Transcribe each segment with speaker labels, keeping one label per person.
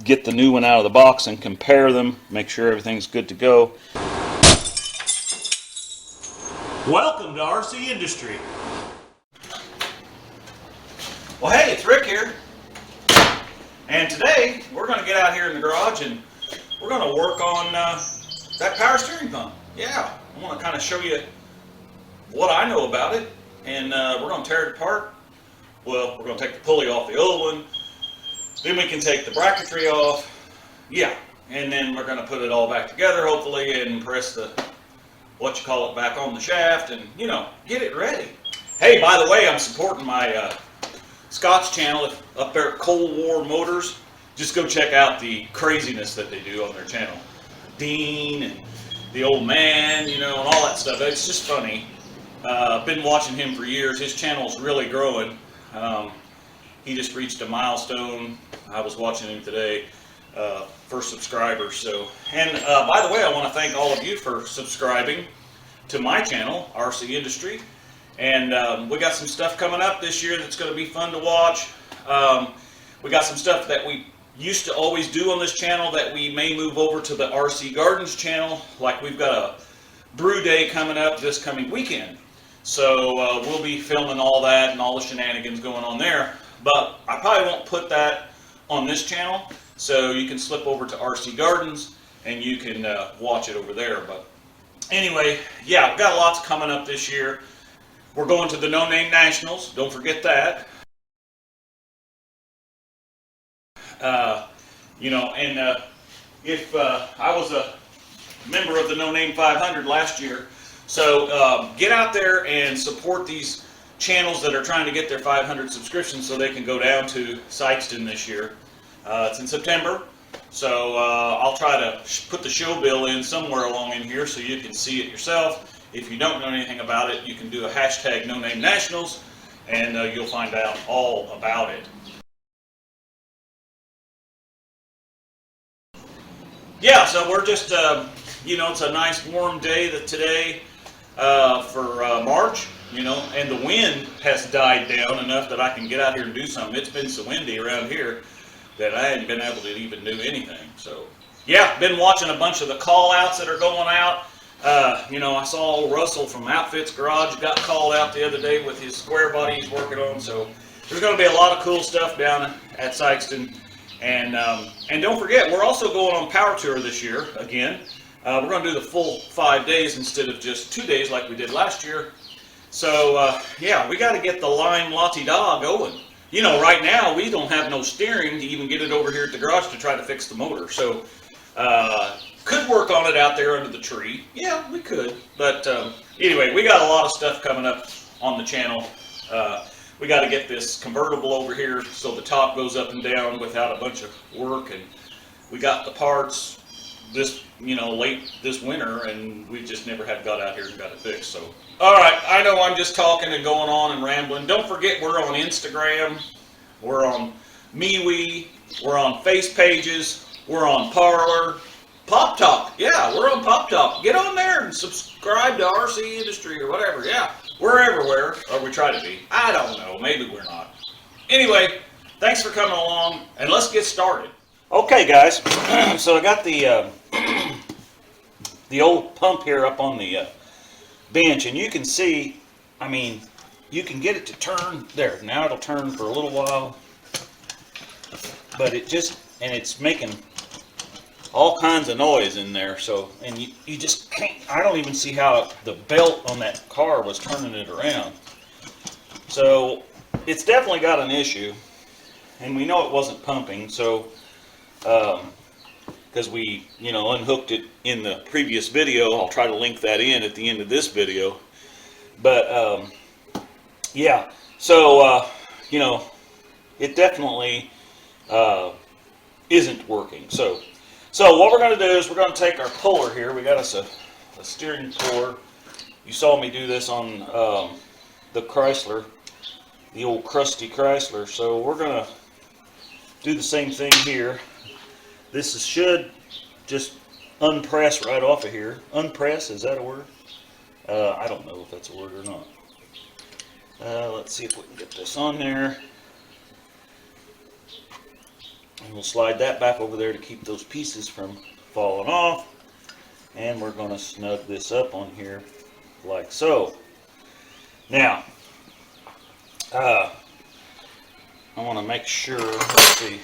Speaker 1: get the new one out of the box and compare them, make sure everything's good to go.
Speaker 2: Welcome to RCindustry.
Speaker 1: Well, hey, it's Rick here, and today we're going to get out here in the garage and we're going to work on that power steering pump. Yeah, I want to kind of show you what I know about it, and we're going to tear it apart. Well, we're going to take the pulley off the old one, then we can take the bracketry off, yeah, and then we're going to put it all back together hopefully and press the, what you call it, back on the shaft and, you know, get it ready. Hey, by the way, I'm supporting my Scott's channel up there at Cold War Motors. Just go check out the craziness that they do on their channel. Dean and the old man, you know, and all that stuff. It's just funny. I've been watching him for years. His channel's really growing. He just reached a milestone. I was watching him today, first subscriber. So, and by the way, I want to thank all of you for subscribing to my channel, RCindustry. And we got some stuff coming up this year that's going to be fun to watch. We got some stuff that we used to always do on this channel that we may move over to the RC Gardens channel. Like we've got a brew day coming up this coming weekend. So we'll be filming all that and all the shenanigans going on there. But I probably won't put that on this channel. So you can slip over to RC Gardens and you can watch it over there. But anyway, yeah, we've got lots coming up this year. We're going to the NoNameNationals. Don't forget that. You know, and if I was a member of the No Name 500 last year, so get out there and support these channels that are trying to get their 500 subscriptions so they can go down to Sikeston this year. It's in September, so I'll try to put the show bill in somewhere along in here so you can see it yourself. If you don't know anything about it, you can do a hashtag NoNameNationals and you'll find out all about it. Yeah, so we're just, you know, it's a nice warm day today for March, you know, and the wind has died down enough that I can get out here and do something. It's been so windy around here that I hadn't been able to even do anything. So, yeah, been watching a bunch of the call-outs that are going out. You know, I saw old Russell from Outfits Garage got called out the other day with his square body he's working on. So there's going to be a lot of cool stuff down at Sikeston. And don't forget, we're also going on Power Tour this year again. We're going to do the full 5 days instead of just 2 days like we did last year. So yeah, we got to get the line la-ti-da going. You know, right now we don't have no steering to even get it over here at the garage to try to fix the motor. So could work on it out there under the tree. Yeah, we could. But anyway, we got a lot of stuff coming up on the channel. We got to get this convertible over here so the top goes up and down without a bunch of work. And we got the parts this, you know, late this winter, and we just never had got out here and got it fixed. So, all right, I know I'm just talking and going on and rambling. Don't forget, we're on Instagram, we're on MeWe, we're on Face Pages, we're on Parlor. Pop Talk, yeah, we're on Pop Talk. Get on there and subscribe to RCindustry or whatever. Yeah, we're everywhere, or we try to be. I don't know, maybe we're not. Anyway, thanks for coming along, and let's get started. Okay, guys, so I got the old pump here up on the bench, and you can see, I mean, you can get it to turn. There, now it'll turn for a little while, but it just, and it's making all kinds of noise in there, so, and you just can't, I don't even see how the belt on that car was turning it around. So it's definitely got an issue, and we know it wasn't pumping, so because we, you know, unhooked it in the previous video. I'll try to link that in at the end of this video. But yeah, so you know, it definitely isn't working. So what we're going to do is we're going to take our puller here. We got us a steering puller. You saw me do this on the Chrysler, the old CrustyChrysler. So we're going to do the same thing here. This should just unpress right off of here. Unpress, is that a word? I don't know if that's a word or not. Let's see if we can get this on there. And we'll slide that back over there to keep those pieces from falling off. And we're going to snug this up on here like so. Now, I want to make sure, let's see,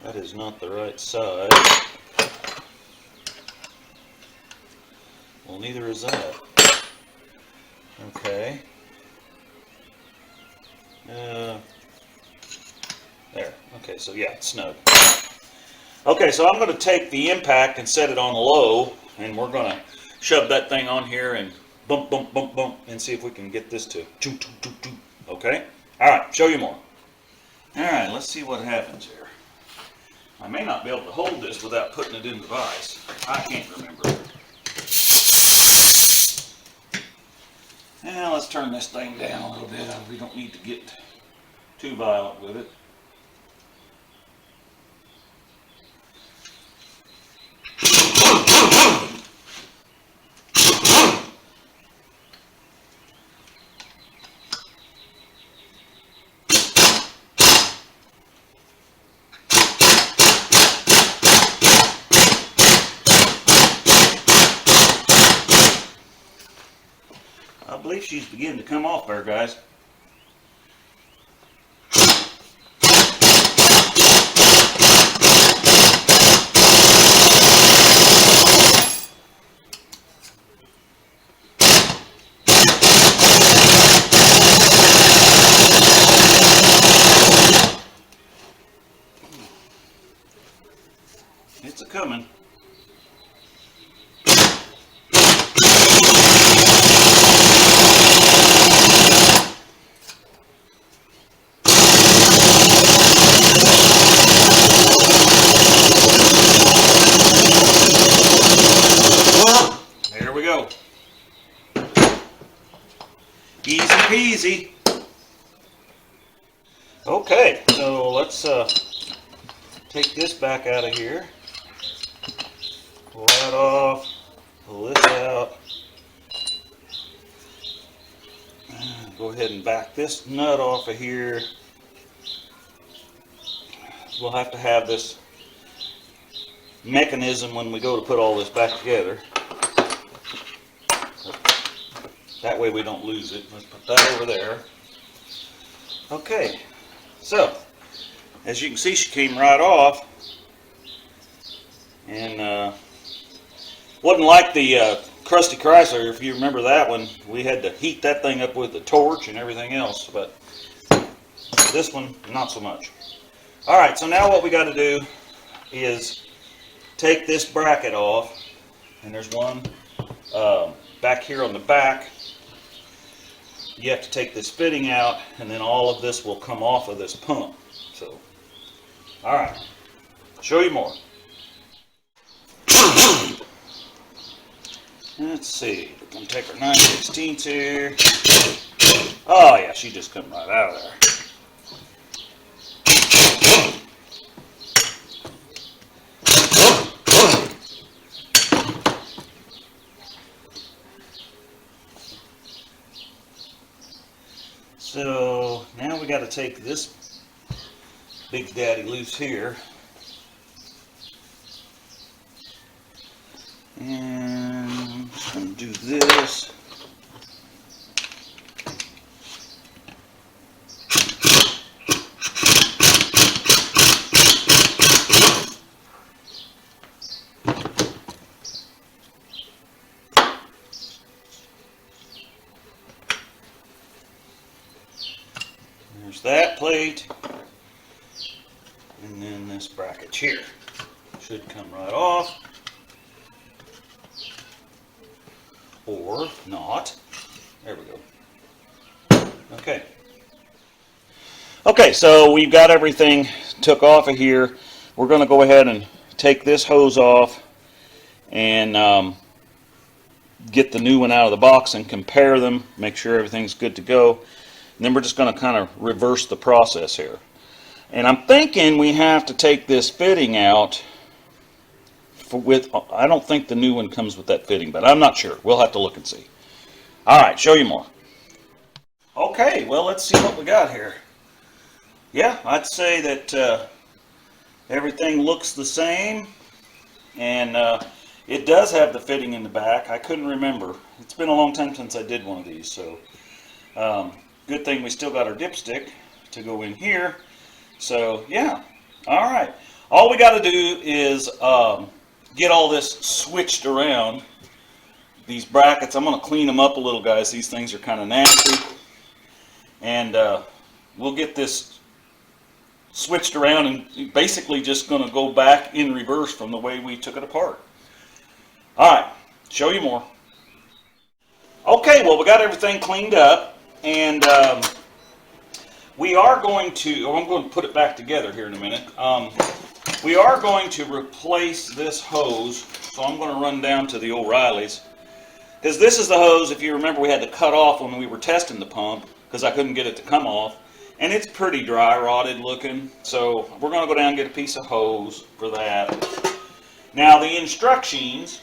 Speaker 1: that is not the right side. Well, neither is that. Okay. There. Okay, so yeah, it's snug. Okay, so I'm going to take the impact and set it on low, and we're going to shove that thing on here and bump, bump, bump, bump, and see if we can get this to choo, choo, choo, choo. Okay? Alright, show you more. Alright, let's see what happens here. I may not be able to hold this without putting it in the vise. I can't remember. Now let's turn this thing down a little bit. We don't need to get too violent with it. I believe she's beginning to come off there, guys. It's a coming. There we go. Easy peasy. Okay, so let's take this back out of here. Pull that off. Pull this out. Go ahead and back this nut off of here. We'll have to have this mechanism when we go to put all this back together. That way we don't lose it. Let's put that over there. Okay, so as you can see, she came right off, and wasn't like the CrustyChrysler. If you remember that one, we had to heat that thing up with the torch and everything else, but this one, not so much. All right, so now what we got to do is take this bracket off, and there's one back here on the back. You have to take this fitting out, and then all of this will come off of this pump. So, all right, show you more. Let's see, we're going to take our 9/16 here. Oh yeah, she just come right out of there. So now we got to take this big daddy loose here, and I'm just going to do this. There's that plate, and then this bracket here should come right off, or not. There we go. Okay. Okay, so we've got everything took off of here. We're going to go ahead and take this hose off and get the new one out of the box and compare them, make sure everything's good to go. And then we're just going to kind of reverse the process here. And I'm thinking we have to take this fitting out I don't think the new one comes with that fitting, but I'm not sure. We'll have to look and see. All right, show you more. Okay, well, let's see what we got here. yeah, I'd say that everything looks the same, and it does have the fitting in the back. I couldn't remember. It's been a long time since I did one of these, so good thing we still got our dipstick to go in here. So yeah, all right. All we got to do is get all this switched around. These brackets, I'm going to clean them up a little, guys. These things are kind of nasty. And we'll get this switched around and basically just going to go back in reverse from the way we took it apart. Alright, show you more. Okay, well, we got everything cleaned up, and we are going to, I'm going to put it back together here in a minute. We are going to replace this hose, so I'm going to run down to the O'Reilly's. Because this is the hose, if you remember, we had to cut off when we were testing the pump because I couldn't get it to come off. And it's pretty dry rotted looking. So we're going to go down and get a piece of hose for that. Now the instructions,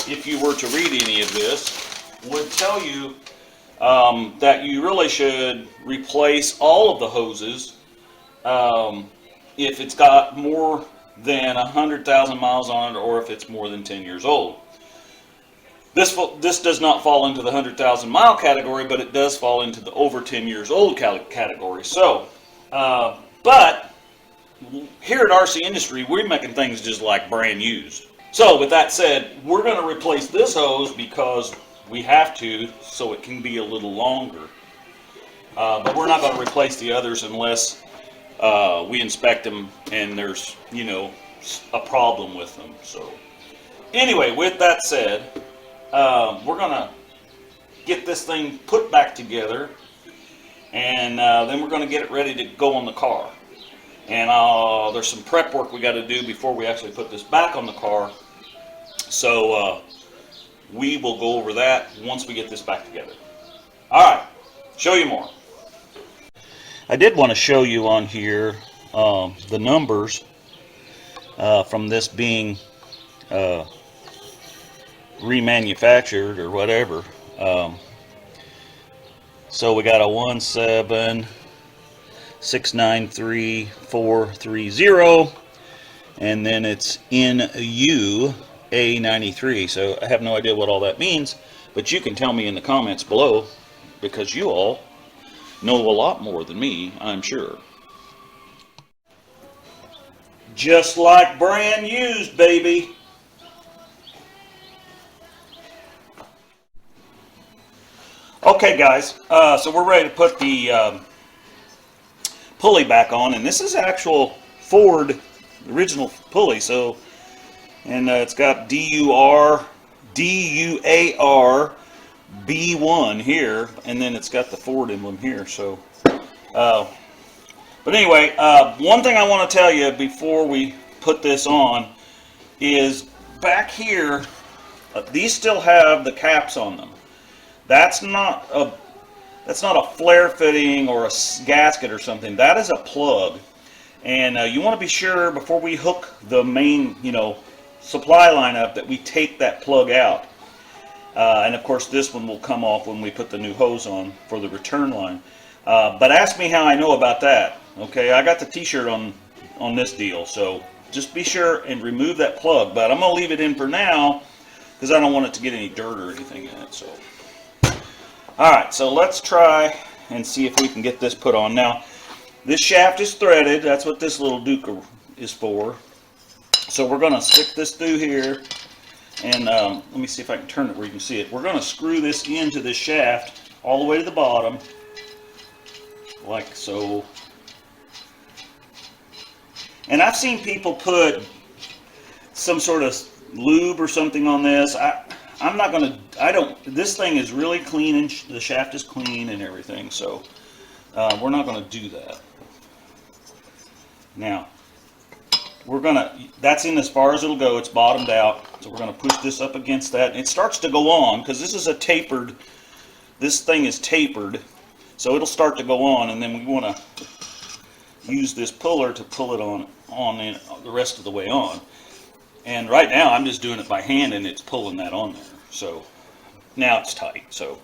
Speaker 1: if you were to read any of this, would tell you that you really should replace all of the hoses if it's got more than 100,000 miles on it or if it's more than 10 years old. This does not fall into the 100,000 mile category, but it does fall into the over 10 years old category. So, but here at RCindustry, we're making things just like brand used. So with that said, we're going to replace this hose because we have to, so it can be a little longer. But we're not going to replace the others unless we inspect them and there's, you know, a problem with them. So anyway, with that said, we're going to get this thing put back together, and then we're going to get it ready to go on the car. And there's some prep work we got to do before we actually put this back on the car. So we will go over that once we get this back together. Alright, show you more. I did want to show you on here the numbers from this being remanufactured or whatever. So we got a 17693,430, and then it's NU A93. So I have no idea what all that means, but you can tell me in the comments below because you all know a lot more than me, I'm sure. Just like brand used, baby. Okay guys, so we're ready to put the pulley back on, and this is actual Ford original pulley. So, and it's got DUAR B1 here, and then it's got the Ford emblem here. So, but anyway, one thing I want to tell you before we put this on is back here, these still have the caps on them. That's not a flare fitting or a gasket or something. That is a plug, and you want to be sure before we hook the main, supply line up that we take that plug out. And of course, this one will come off when we put the new hose on for the return line. But ask me how I know about that. Okay, I got the T-shirt on this deal, so just be sure and remove that plug. But I'm gonna leave it in for now because I don't want it to get any dirt or anything in it. So. Alright, so let's try and see if we can get this put on. Now, this shaft is threaded. That's what this little duke is for. So we're going to stick this through here. And let me see if I can turn it where you can see it. We're going to screw this into this shaft all the way to the bottom. Like so. And I've seen people put some sort of lube or something on this. I'm not going to, this thing is really clean and the shaft is clean and everything, so we're not going to do that. Now, that's in as far as it'll go. It's bottomed out, so we're going to push this up against that. And it starts to go on, because this thing is tapered, so it'll start to go on, and then we want to use this puller to pull it on in the rest of the way on. And right now I'm just doing it by hand and it's pulling that on there. So now it's tight. So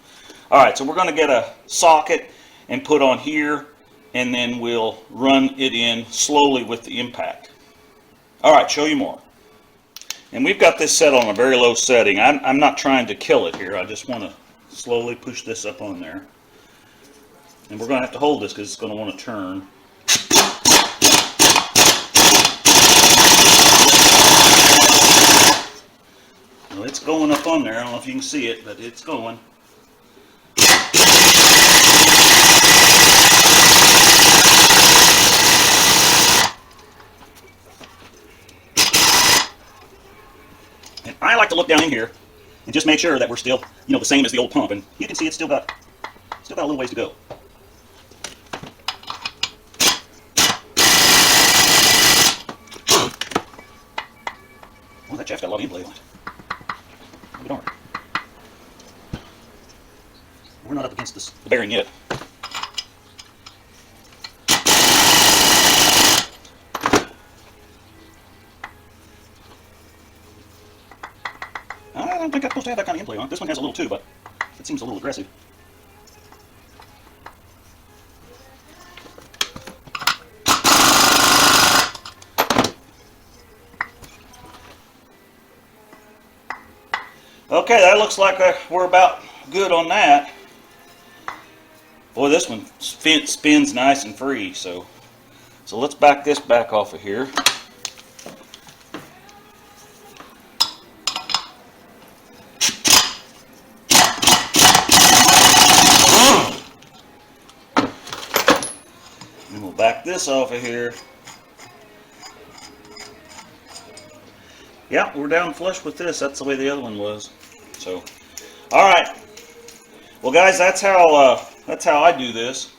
Speaker 1: alright, so we're going to get a socket and put on here and then we'll run it in slowly with the impact. All right, show you more. And we've got this set on a very low setting. I'm not trying to kill it here. I just want to slowly push this up on there. And we're going to have to hold this because it's going to want to turn. Well, it's going up on there. I don't know if you can see it, but it's going. And I like to look down in here and just make sure that we're still, the same as the old pump. And you can see it's still got a little ways to go. Well, that jack's got a lot of inlay on it. Oh, darn. We're not up against the bearing yet. I don't think I'm supposed to have that kind of inlay on it. This one has a little too, but it seems a little aggressive. Okay, that looks like we're about good on that. Boy, this one spins nice and free. So let's back this back off of here. And we'll back this off of here. Yeah, we're down flush with this. That's the way the other one was. So, all right. Well, guys, that's how I do this.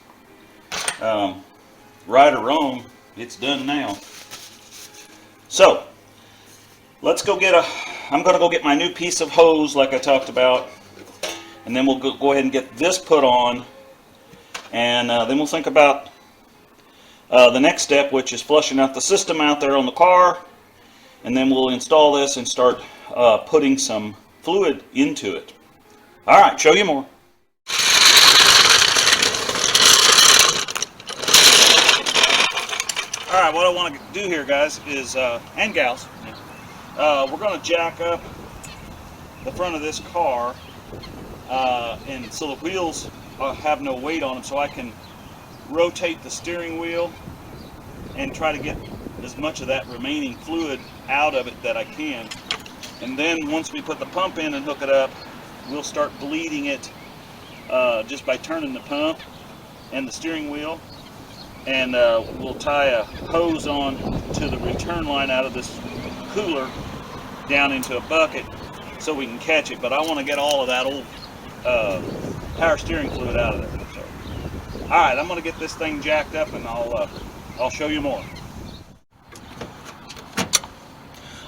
Speaker 1: Right or wrong, it's done now. So, let's go get I'm going to go get my new piece of hose like I talked about, and then we'll go ahead and get this put on, and then we'll think about the next step, which is flushing out the system out there on the car. And then we'll install this and start putting some fluid into it. All right, show you more. All right, what I want to do here, guys, is, and gals, we're going to jack up the front of this car, and so the wheels have no weight on them, so I can rotate the steering wheel and try to get as much of that remaining fluid out of it that I can. And then once we put the pump in and hook it up, we'll start bleeding it just by turning the pump and the steering wheel, and we'll tie a hose on to the return line out of this cooler down into a bucket so we can catch it. But I want to get all of that old power steering fluid out of there. So, all right, I'm going to get this thing jacked up and I'll show you more.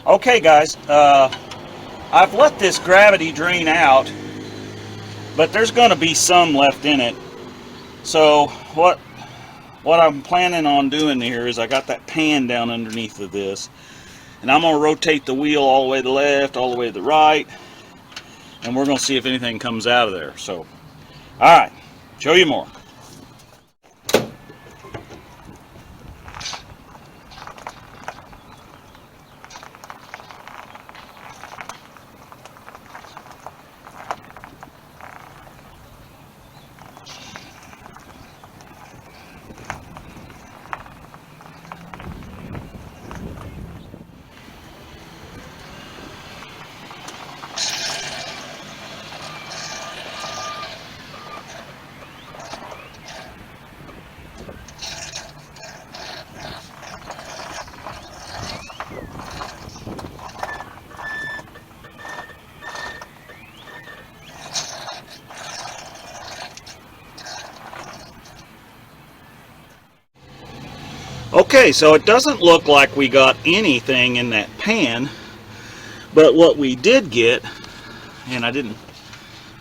Speaker 1: Okay, guys, I've let this gravity drain out, but there's going to be some left in it. So what I'm planning on doing here is I got that pan down underneath of this, and I'm going to rotate the wheel all the way to the left, all the way to the right, and we're going to see if anything comes out of there. So, all right, show you more. Okay, so it doesn't look like we got anything in that pan, but what we did get, and I didn't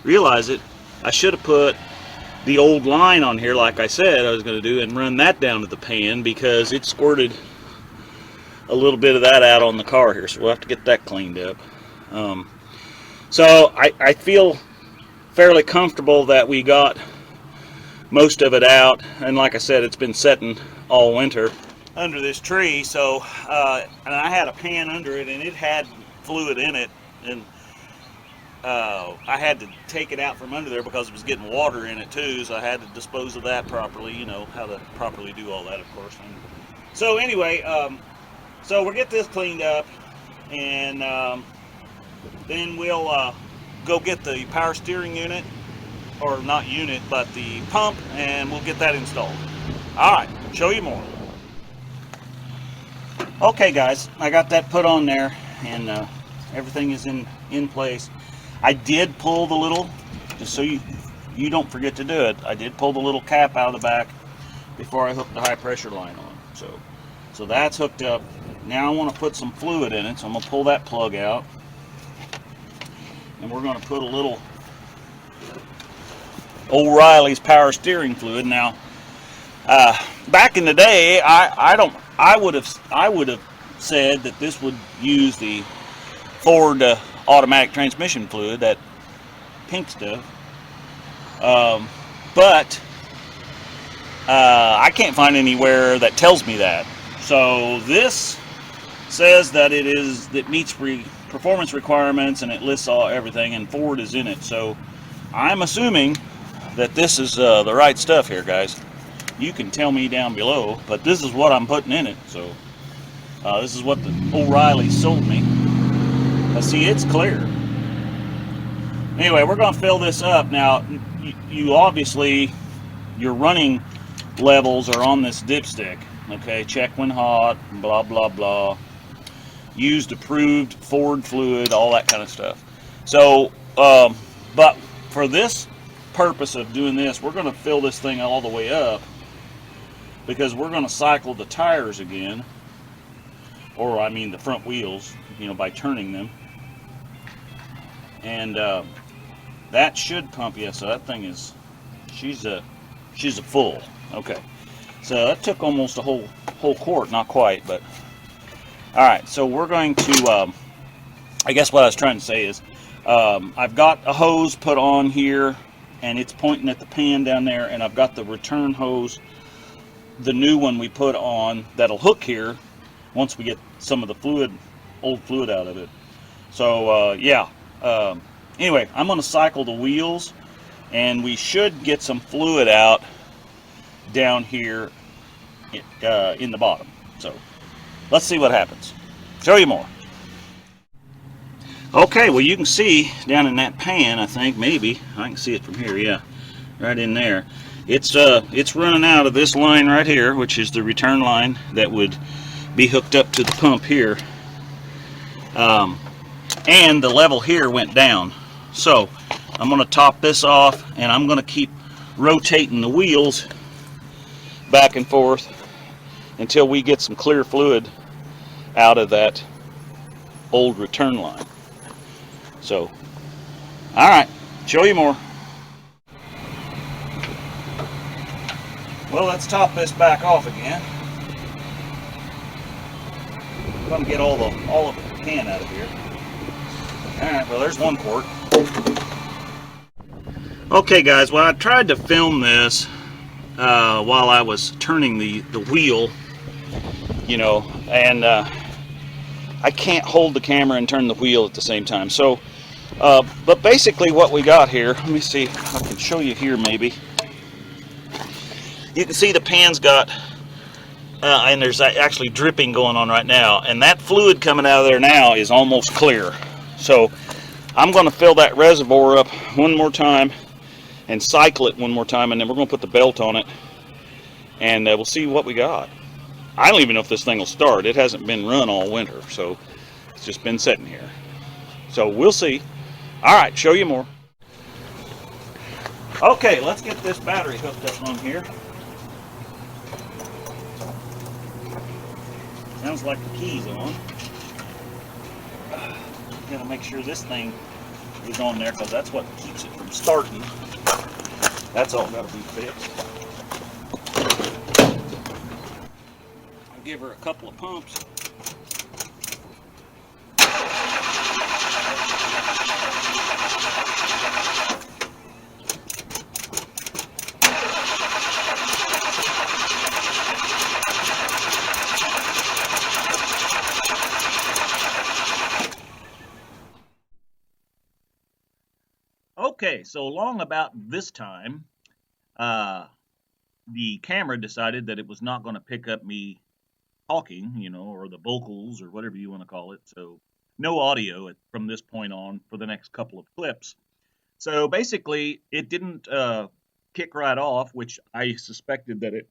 Speaker 1: realize it, I should have put the old line on here like I said I was going to do and run that down to the pan, because it squirted a little bit of that out on the car here, so we'll have to get that cleaned up. So I feel fairly comfortable that we got most of it out, and like I said, it's been setting all winter under this tree. So and I had a pan under it, and it had fluid in it, and I had to take it out from under there because it was getting water in it too, so I had to dispose of that properly. You know how to properly do all that, of course. And so anyway, so we'll get this cleaned up, and then we'll go get the power steering unit, or not unit, but the pump, and we'll get that installed. All right, show you more. Okay guys, I got that put on there, and everything is in place. I did pull the little, just so you don't forget to do it, I did pull the little cap out of the back before I hooked the high pressure line on. So that's hooked up. Now I want to put some fluid in it, so I'm going to pull that plug out, and we're going to put a little O'Reilly's power steering fluid. Now back in the day, I would have said that this would use the Ford automatic transmission fluid, that pink stuff, but I can't find anywhere that tells me that. So this says that it meets performance requirements, and it lists everything, and Ford is in it. So I'm assuming that this is the right stuff here, guys. You can tell me down below, but this is what I'm putting in it. So this is what the O'Reilly sold me. See, it's clear. Anyway, we're going to fill this up. Now, you obviously, your running levels are on this dipstick. Okay, check when hot, blah, blah, blah. Used approved Ford fluid, all that kind of stuff. So, but for this purpose of doing this, we're going to fill this thing all the way up, because we're going to cycle the tires again, or I mean the front wheels, you know, by turning them. And that should pump. Yeah, so that thing is, she's a full. Okay, so that took almost a whole quart, not quite, but all right. So we're going to, I guess what I was trying to say is, I've got a hose put on here, and it's pointing at the pan down there, and I've got the return hose, the new one we put on, that'll hook here once we get some of the old fluid out of it. So yeah. Anyway, I'm going to cycle the wheels, and we should get some fluid out down here in the bottom. So let's see what happens. Show you more. Okay, well, you can see down in that pan, I think, maybe I can see it from here. Yeah, right in there. It's running out of this line right here, which is the return line that would be hooked up to the pump here. And the level here went down. So I'm going to top this off, and I'm going to keep rotating the wheels back and forth until we get some clear fluid out of that old return line. So, all right, show you more. Well, let's top this back off again. I'm going to get all of the pan out of here. Alright, well, there's one quart. Okay guys, well, I tried to film this while I was turning the wheel, you know, and I can't hold the camera and turn the wheel at the same time. So, but basically what we got here, let me see if I can show you here maybe. You can see the pan's got, and there's actually dripping going on right now, and that fluid coming out of there now is almost clear. So I'm going to fill that reservoir up one more time and cycle it one more time, and then we're going to put the belt on it, and we'll see what we got. I don't even know if this thing will start. It hasn't been run all winter, so it's just been sitting here. So we'll see. All right, show you more. Okay, let's get this battery hooked up on here. Sounds like the key's on. Gotta make sure this thing is on there, because that's what keeps it from starting. That's all got to be fixed. I'll give her a couple of pumps. Okay, so along about this time, the camera decided that it was not going to pick up me talking, or the vocals or whatever you want to call it. So no audio from this point on for the next couple of clips. So basically, it didn't kick right off, which I suspected that it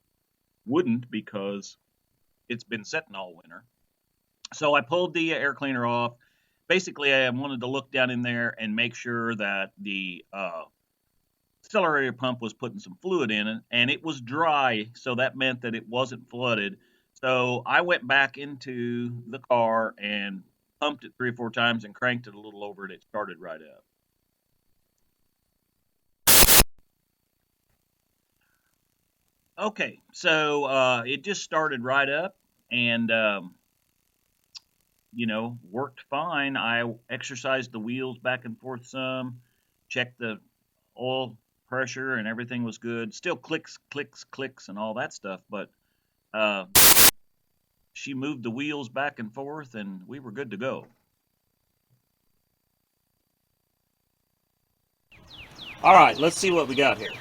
Speaker 1: wouldn't because it's been sitting all winter. So I pulled the air cleaner off. Basically, I wanted to look down in there and make sure that the accelerator pump was putting some fluid in it, and it was dry, so that meant that it wasn't flooded. So I went back into the car and pumped it 3 or 4 times and cranked it a little over it. It started right up. Okay, so it just started right up and, worked fine. I exercised the wheels back and forth some, checked the oil pressure, and everything was good. Still clicks, clicks, clicks, and all that stuff, but she moved the wheels back and forth, and we were good to go. All right, let's see what we got here.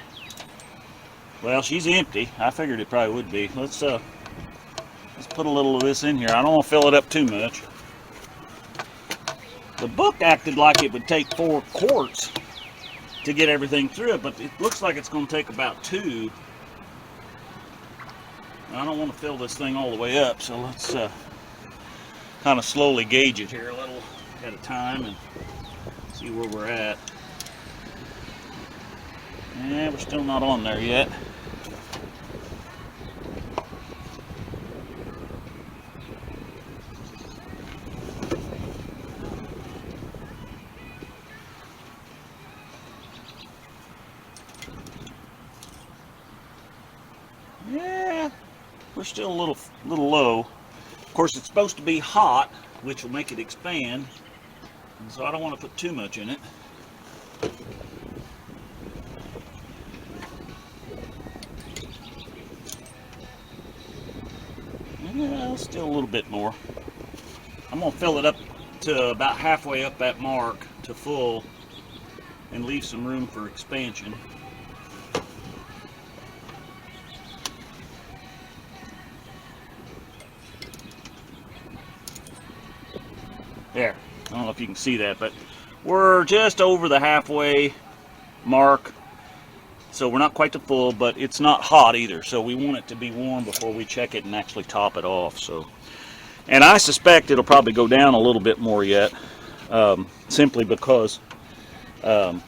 Speaker 1: Well, she's empty. I figured it probably would be. Let's put a little of this in here. I don't want to fill it up too much. The book acted like it would take 4 quarts to get everything through it, but it looks like it's going to take about 2. I don't want to fill this thing all the way up, so let's kind of slowly gauge it here a little at a time and see where we're at. Yeah, we're still not on there yet. Yeah, we're still a little low. Of course, it's supposed to be hot, which will make it expand, and so I don't want to put too much in it. Yeah, still a little bit more. I'm going to fill it up to about halfway up that mark to full and leave some room for expansion. There, I don't know if you can see that, but we're just over the halfway mark. So we're not quite to full, but it's not hot either. So we want it to be warm before we check it and actually top it off. So, and I suspect it'll probably go down a little bit more yet, simply because, there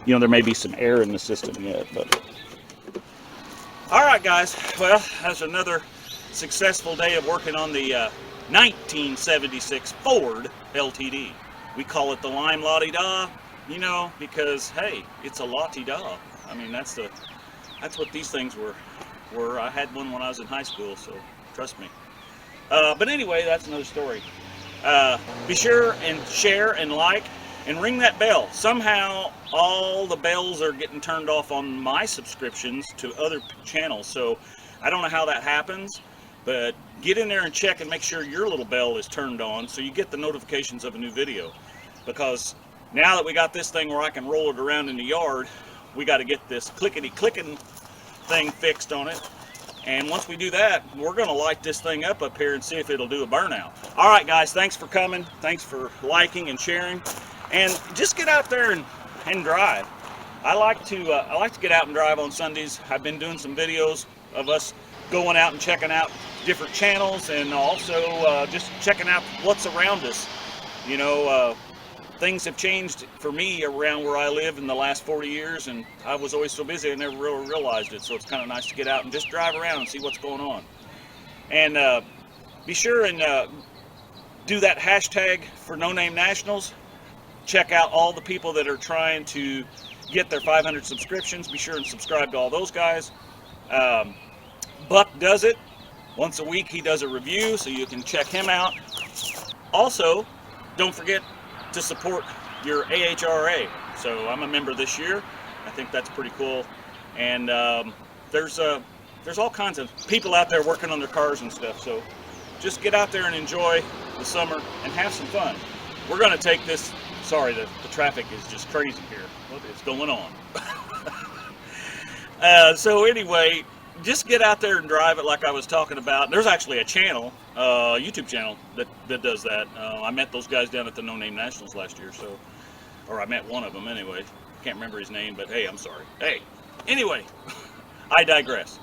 Speaker 1: may be some air in the system yet. But all right, guys. Well, that's another successful day of working on the 1976 Ford LTD. We call it the Lime La-Di-Da, because hey, it's a la-ti-da. I mean, that's what these things were. I had one when I was in high school, so trust me. But anyway, that's another story. Be sure and share and like and ring that bell. Somehow all the bells are getting turned off on my subscriptions to other channels, so I don't know how that happens, but get in there and check and make sure your little bell is turned on so you get the notifications of a new video. Because now that we got this thing where I can roll it around in the yard, we got to get this clickety-clicking thing fixed on it. And once we do that, we're going to light this thing up here and see if it'll do a burnout. All right, guys, thanks for coming. Thanks for liking and sharing. And just get out there and drive. I like to get out and drive on Sundays. I've been doing some videos of us going out and checking out different channels, and also just checking out what's around us. Things have changed for me around where I live in the last 40 years, and I was always so busy I never really realized it, so it's kind of nice to get out and just drive around and see what's going on. And be sure and do that hashtag for NoNameNationals. Check out all the people that are trying to get their 500 subscriptions. Be sure and subscribe to all those guys. Buck does it. Once a week he does a review, so you can check him out. Also, don't forget to support your AHRA. So I'm a member this year. I think that's pretty cool. And there's all kinds of people out there working on their cars and stuff. So just get out there and enjoy the summer and have some fun. We're going to take this sorry, the traffic is just crazy here. What is going on? So anyway, just get out there and drive it like I was talking about. There's actually a channel, YouTube channel that does that. I met those guys down at the NoNameNationals last year, so, or I met one of them anyway. Can't remember his name, but hey, I'm sorry. Hey, anyway, I digress.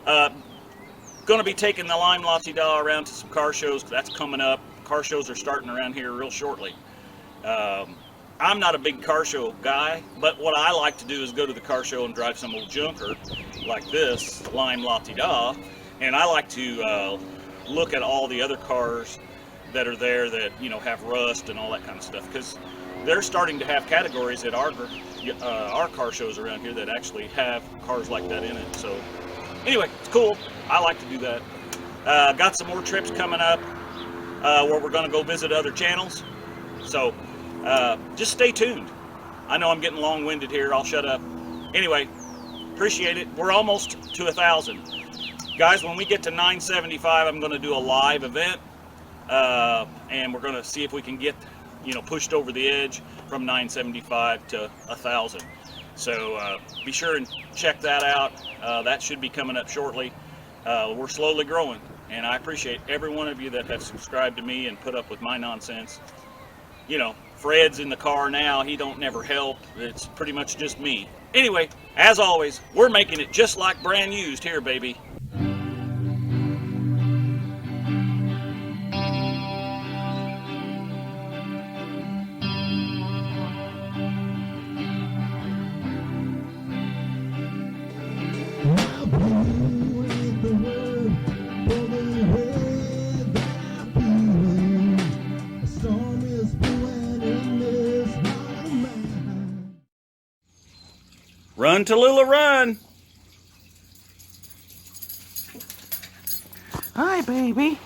Speaker 1: Going to be taking the Lime La-Ti-Da around to some car shows. That's coming up. Car shows are starting around here real shortly. I'm not a big car show guy, but what I like to do is go to the car show and drive some old junker like this Lime La-Ti-Da, and I like to look at all the other cars that are there that, you know, have rust and all that kind of stuff, because they're starting to have categories at our car shows around here that actually have cars like that in it. So anyway, it's cool. I like to do that. Got some more trips coming up where we're going to go visit other channels. So just stay tuned. I know I'm getting long-winded here. I'll shut up. Anyway, appreciate it. We're almost to 1,000. Guys, when we get to 975, I'm going to do a live event. And we're going to see if we can get, you know, pushed over the edge from 975 to 1,000. So be sure and check that out. That should be coming up shortly. We're slowly growing, and I appreciate every one of you that have subscribed to me and put up with my nonsense. You know, Fred's in the car now. He don't never help. It's pretty much just me. Anyway, as always, we're making it just like brand used here, baby. Run, Tallulah, run!
Speaker 3: Hi, baby.